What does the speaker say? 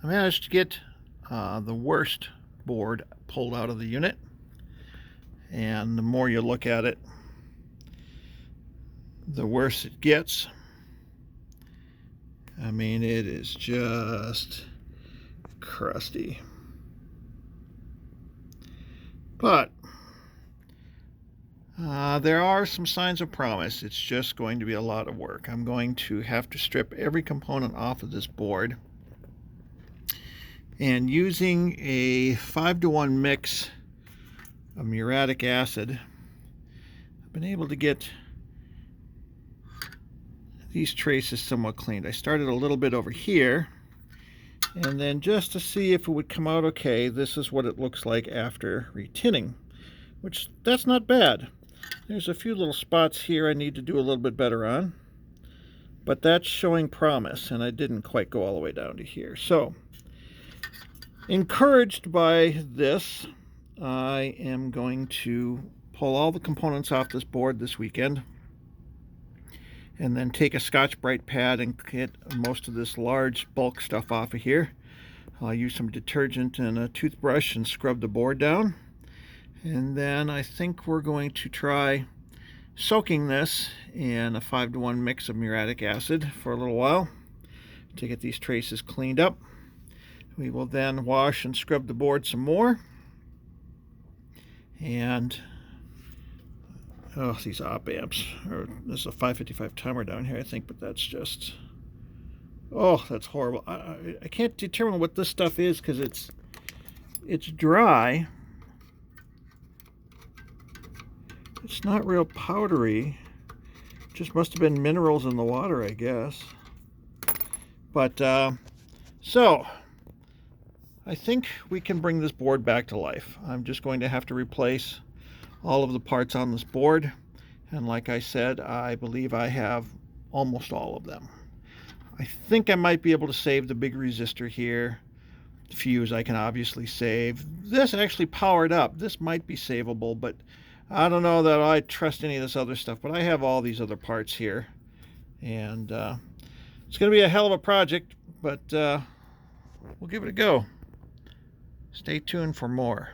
I managed to get the worst board pulled out of the unit, and the more you look at it, the worse it gets. I mean, it is just crusty. But there are some signs of promise. It's just going to be a lot of work. I'm going to have to strip every component off of this board. And using a 5-to-1 mix of muriatic acid, I've been able to get these traces somewhat cleaned. I started a little bit over here, and then just to see if it would come out okay, this is what it looks like after retinning, which that's not bad. There's a few little spots here I need to do a little bit better on, but that's showing promise, and I didn't quite go all the way down to here. So, encouraged by this, I am going to pull all the components off this board this weekend, and then take a Scotch-Brite pad and get most of this large bulk stuff off of here. I'll use some detergent and a toothbrush and scrub the board down. And then I think we're going to try soaking this in a 5-to-1 mix of muriatic acid for a little while to get these traces cleaned up. We will then wash and scrub the board some more. And oh, these op amps. There's a 555 timer down here, I think, but that's just, oh, that's horrible. I can't determine what this stuff is because it's dry. It's not real powdery. Just must have been minerals in the water, I guess. But so I think we can bring this board back to life. I'm just going to have to replace all of the parts on this board, and like I said, I believe I have almost all of them. I think I might be able to save the big resistor here. The fuse I can obviously save. This actually powered up. This might be savable, but I don't know that I trust any of this other stuff. But I have all these other parts here, and it's going to be a hell of a project, but we'll give it a go. Stay tuned for more.